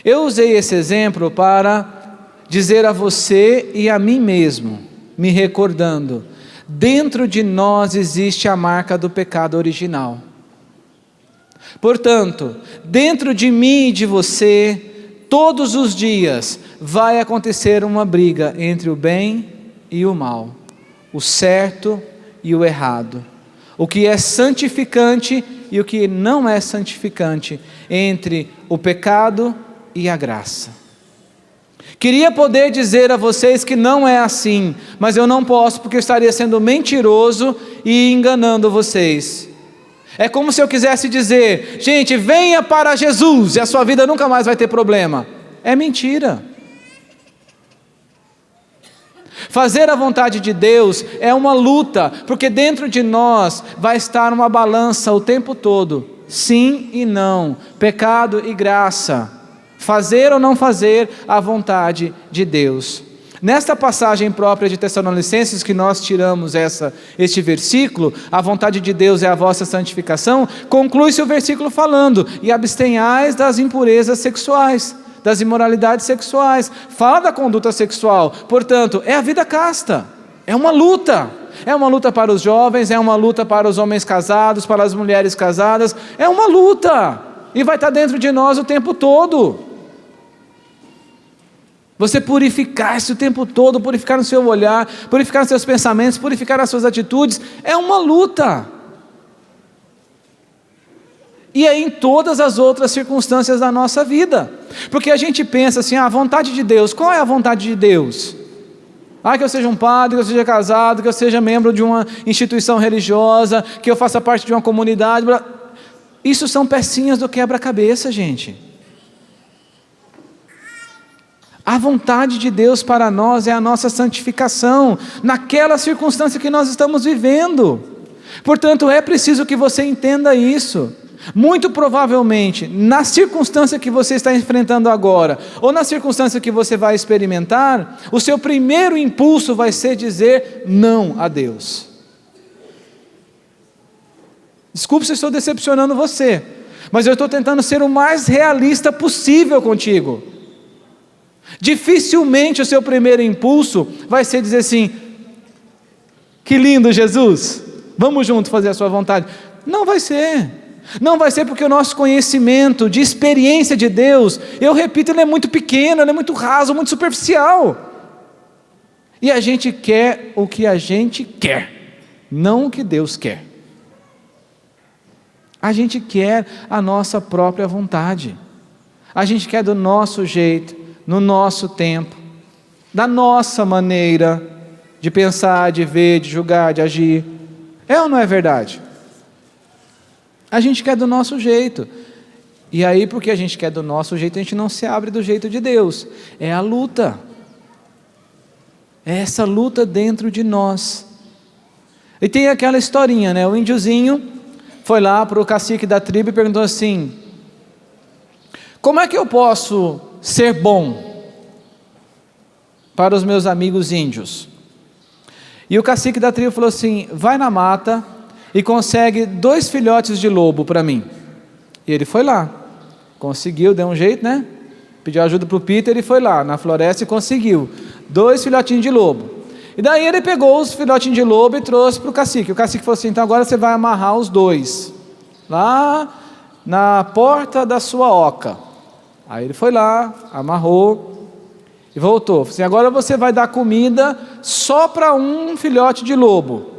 Eu usei esse exemplo para dizer a você e a mim mesmo, me recordando: dentro de nós existe a marca do pecado original. Portanto, dentro de mim e de você, todos os dias vai acontecer uma briga entre o bem e o mal, o certo e o errado, o que é santificante e o que não é santificante, entre o pecado e a graça. Queria poder dizer a vocês que não é assim, mas eu não posso, porque eu estaria sendo mentiroso e enganando vocês. É como se eu quisesse dizer: gente, venha para Jesus e a sua vida nunca mais vai ter problema. É mentira. Fazer a vontade de Deus é uma luta, porque dentro de nós vai estar uma balança o tempo todo, sim e não, pecado e graça. fazer ou não fazer a vontade de Deus. Nesta passagem própria de Tessalonicenses, que nós tiramos este versículo, a vontade de Deus é a vossa santificação, conclui-se o versículo falando, e abstenhais das impurezas sexuais, das imoralidades sexuais, fala da conduta sexual, portanto, é a vida casta, é uma luta para os jovens, é uma luta para os homens casados, para as mulheres casadas, é uma luta, e vai estar dentro de nós o tempo todo. Você purificar-se o tempo todo, purificar no seu olhar, purificar nos seus pensamentos, purificar as suas atitudes, é uma luta. E é em todas as outras circunstâncias da nossa vida. Porque a gente pensa assim, a vontade de Deus, qual é a vontade de Deus? Que eu seja um padre, que eu seja casado, que eu seja membro de uma instituição religiosa, que eu faça parte de uma comunidade. Isso são pecinhas do quebra-cabeça, gente. A vontade de Deus para nós é a nossa santificação, naquela circunstância que nós estamos vivendo. Portanto, é preciso que você entenda isso. Muito provavelmente, na circunstância que você está enfrentando agora, ou na circunstância que você vai experimentar, o seu primeiro impulso vai ser dizer não a Deus. Desculpe se eu estou decepcionando você, mas eu estou tentando ser o mais realista possível contigo. Dificilmente o seu primeiro impulso vai ser dizer assim, que lindo Jesus, vamos juntos fazer a sua vontade. Não vai ser porque o nosso conhecimento de experiência de Deus, eu repito, ele é muito pequeno, ele é muito raso, muito superficial, e a gente quer o que a gente quer, não o que Deus quer. A gente quer a nossa própria vontade, a gente quer do nosso jeito, no nosso tempo, da nossa maneira de pensar, de ver, de julgar, de agir. É ou não é verdade? A gente quer do nosso jeito. E aí, porque a gente quer do nosso jeito, a gente não se abre do jeito de Deus. É a luta. É essa luta dentro de nós. E tem aquela historinha, né? O índiozinho foi lá para o cacique da tribo e perguntou assim, como é que eu posso ser bom para os meus amigos índios? E o cacique da tribo falou assim, vai na mata e consegue 2 filhotes de lobo para mim. E ele foi lá, conseguiu, deu um jeito, né? Pediu ajuda para o Peter e foi lá na floresta e conseguiu 2 filhotinhos de lobo. E daí ele pegou os filhotinhos de lobo e trouxe para o cacique. O cacique falou assim, então agora você vai amarrar os 2 lá na porta da sua oca. Aí ele foi lá, amarrou e voltou. Falei assim, agora você vai dar comida só para um filhote de lobo.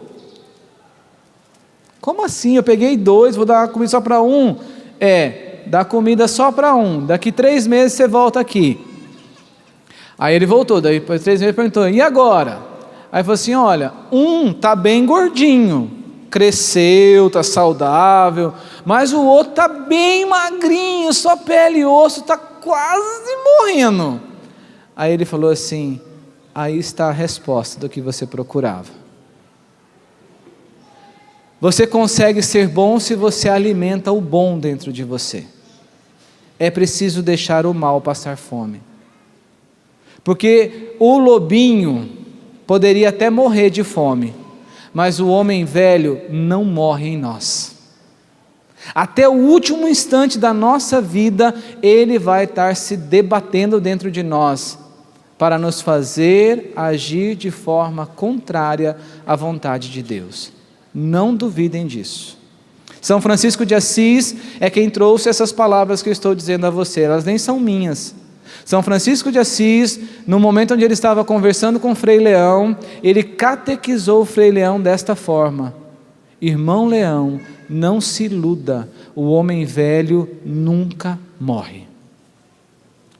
Como assim? Eu peguei 2, vou dar comida só para um? Dá comida só para um. Daqui 3 meses você volta aqui. Aí ele voltou, daí depois de 3 meses perguntou, e agora? Aí falou assim, olha, um está bem gordinho, cresceu, está saudável, mas o outro está bem magrinho, só pele e osso, está quase morrendo. Aí ele falou assim, aí está a resposta do que você procurava. Você consegue ser bom se você alimenta o bom dentro de você. É preciso deixar o mal passar fome. Porque o lobinho poderia até morrer de fome, mas o homem velho não morre em nós. Até o último instante da nossa vida, ele vai estar se debatendo dentro de nós, para nos fazer agir de forma contrária à vontade de Deus. Não duvidem disso. São Francisco de Assis é quem trouxe essas palavras que eu estou dizendo a você, elas nem são minhas. São Francisco de Assis, no momento onde ele estava conversando com Frei Leão, ele catequizou Frei Leão desta forma: irmão Leão, não se iluda, o homem velho nunca morre.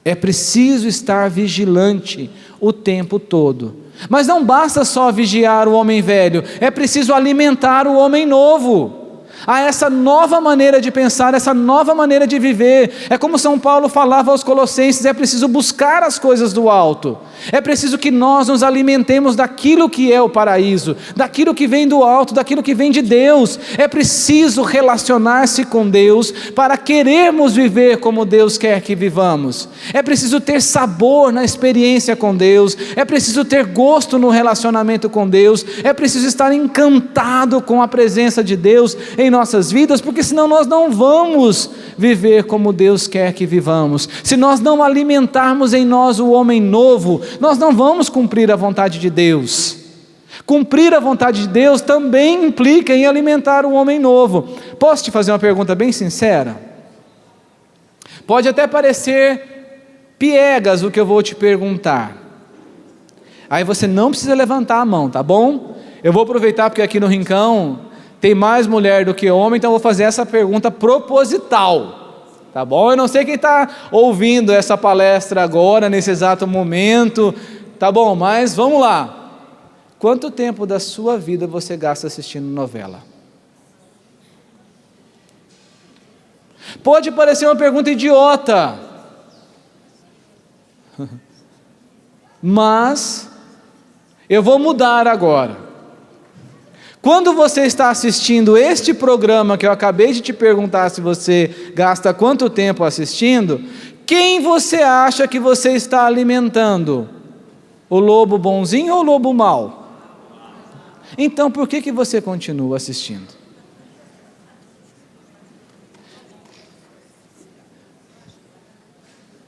É preciso estar vigilante o tempo todo. Mas não basta só vigiar o homem velho, é preciso alimentar o homem novo. a essa nova maneira de pensar, essa nova maneira de viver. É como São Paulo falava aos Colossenses: é preciso buscar as coisas do alto, é preciso que nós nos alimentemos daquilo que é o paraíso, daquilo que vem do alto, daquilo que vem de Deus. É preciso relacionar-se com Deus para querermos viver como Deus quer que vivamos. É preciso ter sabor na experiência com Deus, é preciso ter gosto no relacionamento com Deus, é preciso estar encantado com a presença de Deus em nossas vidas, porque senão nós não vamos viver como Deus quer que vivamos. Se nós não alimentarmos em nós o homem novo, nós não vamos cumprir a vontade de Deus. Cumprir a vontade de Deus também implica em alimentar o homem novo. Posso te fazer uma pergunta bem sincera? Pode até parecer piegas o que eu vou te perguntar. Aí você não precisa levantar a mão, tá bom? Eu vou aproveitar porque aqui no Rincão tem mais mulher do que homem, então eu vou fazer essa pergunta proposital, tá bom? Eu não sei quem está ouvindo essa palestra agora, nesse exato momento, tá bom? Mas vamos lá. Quanto tempo da sua vida você gasta assistindo novela? Pode parecer uma pergunta idiota, mas eu vou mudar agora. Quando você está assistindo este programa que eu acabei de te perguntar se você gasta quanto tempo assistindo, quem você acha que você está alimentando? O lobo bonzinho ou o lobo mau? Então por que você continua assistindo?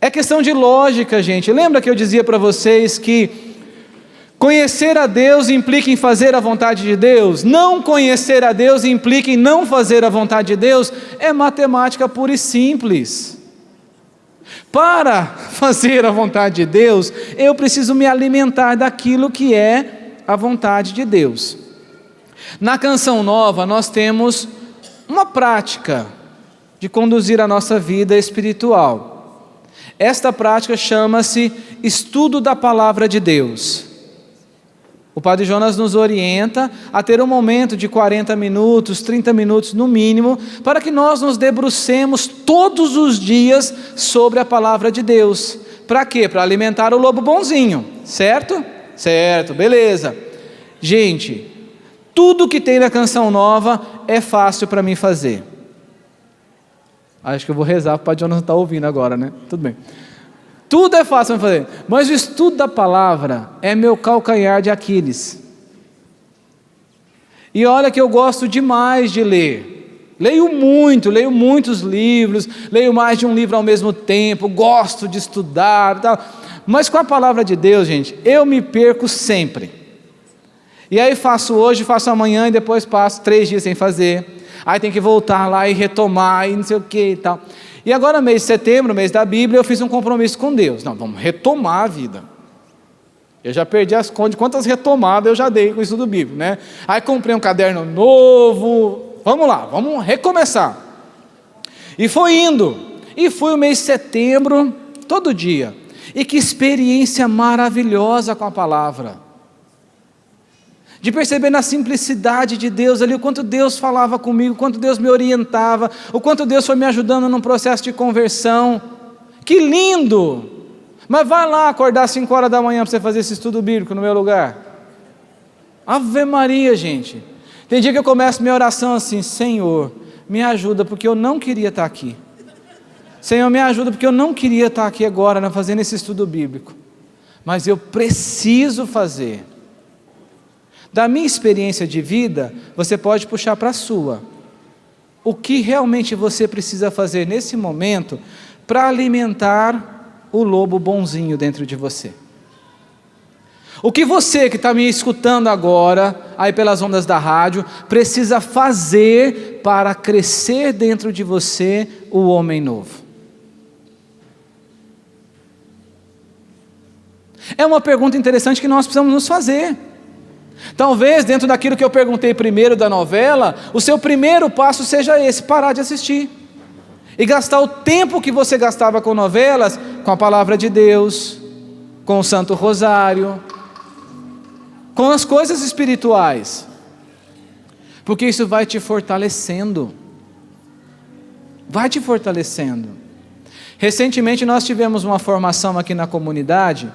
É questão de lógica, gente. Lembra que eu dizia para vocês que conhecer a Deus implica em fazer a vontade de Deus? Não conhecer a Deus implica em não fazer a vontade de Deus? É matemática pura e simples. Para fazer a vontade de Deus, eu preciso me alimentar daquilo que é a vontade de Deus. Na Canção Nova, nós temos uma prática de conduzir a nossa vida espiritual. Esta prática chama-se estudo da Palavra de Deus. O Padre Jonas nos orienta a ter um momento de 40 minutos, 30 minutos no mínimo, para que nós nos debrucemos todos os dias sobre a Palavra de Deus. Para quê? Para alimentar o lobo bonzinho, certo? Certo, beleza. Gente, tudo que tem na Canção Nova é fácil para mim fazer. Acho que eu vou rezar para o Padre Jonas não estar ouvindo agora, né? Tudo bem. Tudo é fácil para fazer, mas o estudo da palavra é meu calcanhar de Aquiles. E olha que eu gosto demais de ler. Leio muitos livros, leio mais de um livro ao mesmo tempo, gosto de estudar e tal. Mas com a palavra de Deus, gente, eu me perco sempre. E aí faço hoje, faço amanhã e depois passo 3 dias sem fazer. Aí tem que voltar lá e retomar e não sei o que e tal. E agora mês de setembro, mês da Bíblia, eu fiz um compromisso com Deus. Não, vamos retomar a vida. Eu já perdi as contas de quantas retomadas eu já dei com o estudo bíblico, né? Aí comprei um caderno novo. Vamos lá, vamos recomeçar. E foi indo. E foi o mês de setembro, todo dia. E que experiência maravilhosa com a palavra. De perceber na simplicidade de Deus ali, o quanto Deus falava comigo, o quanto Deus me orientava, o quanto Deus foi me ajudando num processo de conversão. Que lindo! Mas vai lá acordar às 5 horas da manhã para você fazer esse estudo bíblico no meu lugar. Ave Maria, gente. Tem dia que eu começo minha oração assim: Senhor, me ajuda porque eu não queria estar aqui. Senhor, me ajuda porque eu não queria estar aqui agora, fazendo esse estudo bíblico. Mas eu preciso fazer. Da minha experiência de vida, você pode puxar para a sua. O que realmente você precisa fazer nesse momento para alimentar o lobo bonzinho dentro de você? O que você que está me escutando agora, aí pelas ondas da rádio, precisa fazer para crescer dentro de você o homem novo? É uma pergunta interessante que nós precisamos nos fazer. Talvez dentro daquilo que eu perguntei primeiro da novela, o seu primeiro passo seja esse: parar de assistir e gastar o tempo que você gastava com novelas, com a palavra de Deus, com o Santo Rosário, com as coisas espirituais. porque isso vai te fortalecendo. Vai te fortalecendo. Recentemente nós tivemos uma formação aqui na comunidade,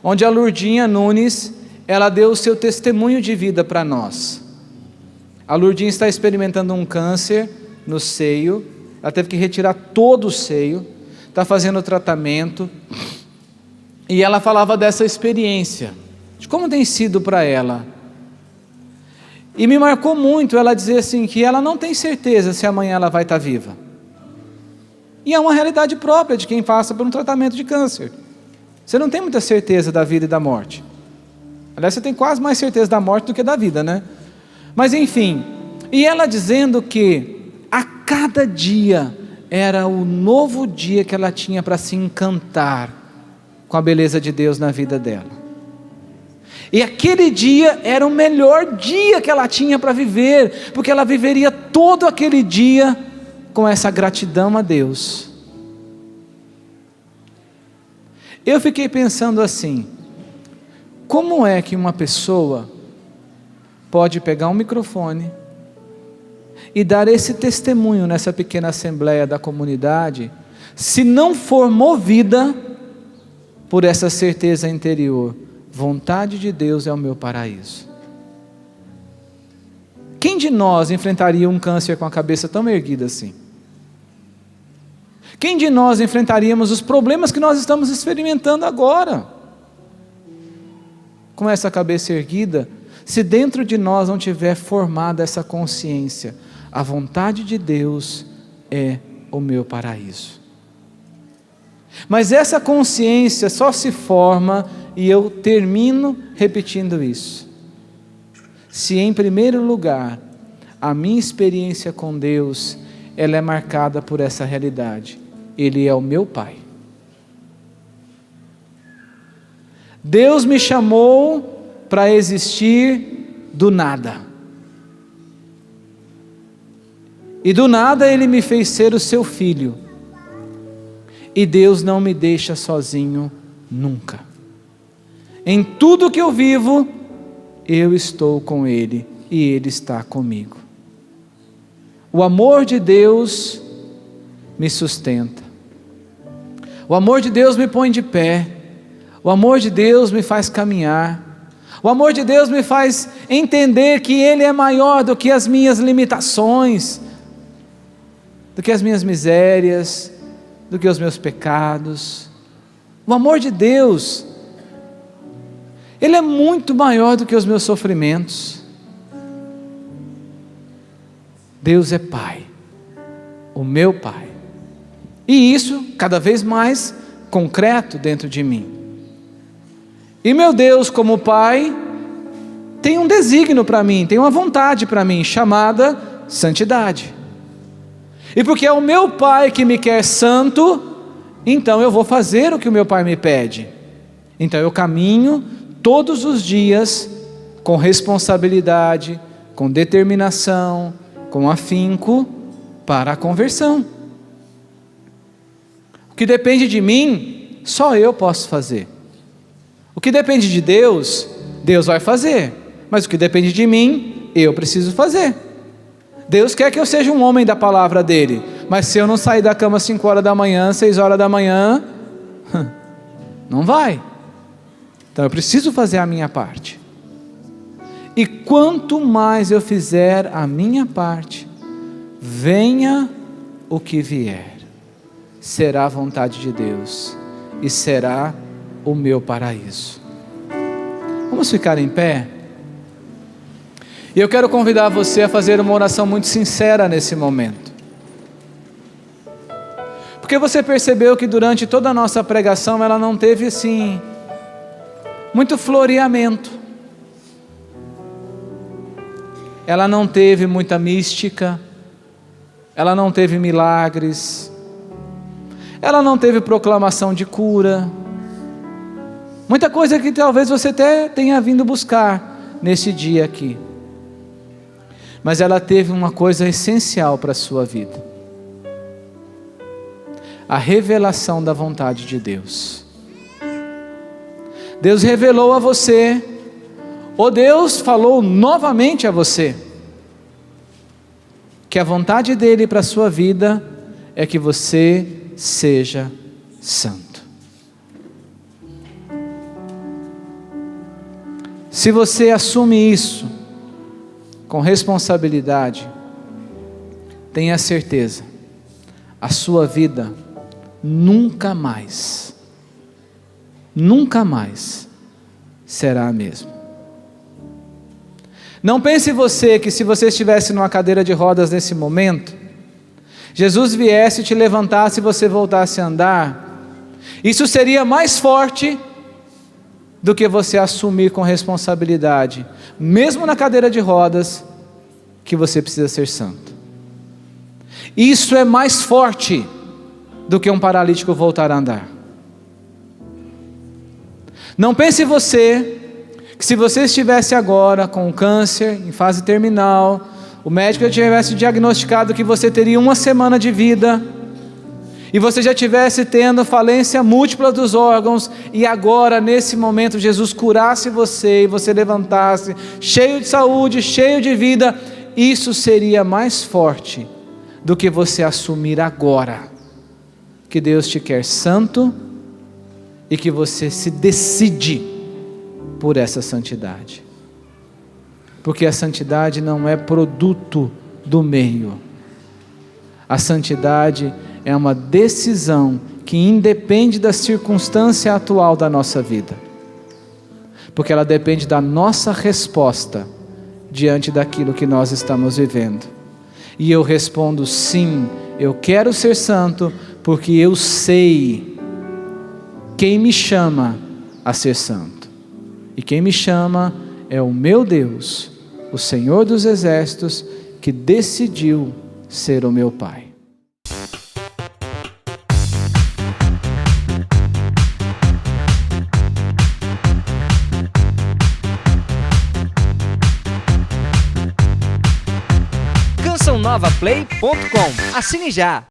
onde a Lurdinha Nunes, ela deu o seu testemunho de vida para nós. A Lurdinha está experimentando um câncer no seio, ela teve que retirar todo o seio, está fazendo tratamento, e ela falava dessa experiência, de como tem sido para ela. E me marcou muito ela dizer assim, que ela não tem certeza se amanhã ela vai estar viva. E é uma realidade própria de quem passa por um tratamento de câncer. Você não tem muita certeza da vida e da morte. Aliás, você tem quase mais certeza da morte do que da vida, né? Mas enfim, e ela dizendo que a cada dia era o novo dia que ela tinha para se encantar com a beleza de Deus na vida dela. E aquele dia era o melhor dia que ela tinha para viver, porque ela viveria todo aquele dia com essa gratidão a Deus. Eu fiquei pensando assim, como é que uma pessoa pode pegar um microfone e dar esse testemunho nessa pequena assembleia da comunidade, se não for movida por essa certeza interior: vontade de Deus é o meu paraíso. Quem de nós enfrentaria um câncer com a cabeça tão erguida assim? Quem de nós enfrentaríamos os problemas que nós estamos experimentando agora, com essa cabeça erguida, se dentro de nós não tiver formada essa consciência: a vontade de Deus é o meu paraíso? Mas essa consciência só se forma, e eu termino repetindo isso, se em primeiro lugar a minha experiência com Deus, ela é marcada por essa realidade: Ele é o meu Pai. Deus me chamou para existir do nada, e do nada Ele me fez ser o seu filho, e Deus não me deixa sozinho nunca. Em tudo que eu vivo, eu estou com Ele, e Ele está comigo. O amor de Deus me sustenta, o amor de Deus me põe de pé, o amor de Deus me faz caminhar, o amor de Deus me faz entender que Ele é maior do que as minhas limitações, do que as minhas misérias, do que os meus pecados. O amor de Deus, Ele é muito maior do que os meus sofrimentos. Deus é Pai, o meu Pai, e isso cada vez mais concreto dentro de mim. E meu Deus, como Pai, tem um desígnio para mim, tem uma vontade para mim, chamada santidade. E porque é o meu Pai que me quer santo, então eu vou fazer o que o meu Pai me pede. Então eu caminho todos os dias com responsabilidade, com determinação, com afinco para a conversão. O que depende de mim, só eu posso fazer. O que depende de Deus, Deus vai fazer. Mas o que depende de mim, eu preciso fazer. Deus quer que eu seja um homem da palavra dele, mas se eu não sair da cama às 5 horas da manhã, 6 horas da manhã, não vai. Então eu preciso fazer a minha parte. E quanto mais eu fizer a minha parte, venha o que vier, será a vontade de Deus e será o meu paraíso. Vamos ficar em pé? E eu quero convidar você a fazer uma oração muito sincera nesse momento. Porque você percebeu que durante toda a nossa pregação ela não teve assim muito floreamento. Ela não teve muita mística. Ela não teve milagres. Ela não teve proclamação de cura. Muita coisa que talvez você até tenha vindo buscar nesse dia aqui. Mas ela teve uma coisa essencial para a sua vida: a revelação da vontade de Deus. Deus revelou a você, ou Deus falou novamente a você, que a vontade dele para a sua vida é que você seja santo. Se você assume isso com responsabilidade, tenha certeza, a sua vida nunca mais será a mesma. Não pense você que se você estivesse numa cadeira de rodas nesse momento, Jesus viesse, te levantasse e você voltasse a andar, isso seria mais forte do que você assumir com responsabilidade, mesmo na cadeira de rodas, que você precisa ser santo. Isso é mais forte do que um paralítico voltar a andar. Não pense você que se você estivesse agora com um câncer em fase terminal, o médico já tivesse diagnosticado que você teria 1 semana de vida, e você já estivesse tendo falência múltipla dos órgãos, e agora nesse momento Jesus curasse você e você levantasse cheio de saúde, cheio de vida, isso seria mais forte do que você assumir agora que Deus te quer santo e que você se decide por essa santidade. Porque a santidade não é produto do meio. A santidade é uma decisão que independe da circunstância atual da nossa vida. Porque ela depende da nossa resposta diante daquilo que nós estamos vivendo. E eu respondo sim, eu quero ser santo, porque eu sei quem me chama a ser santo. E quem me chama é o meu Deus, o Senhor dos Exércitos, que decidiu ser o meu Pai. CançãoNovaPlay.com. Assine já!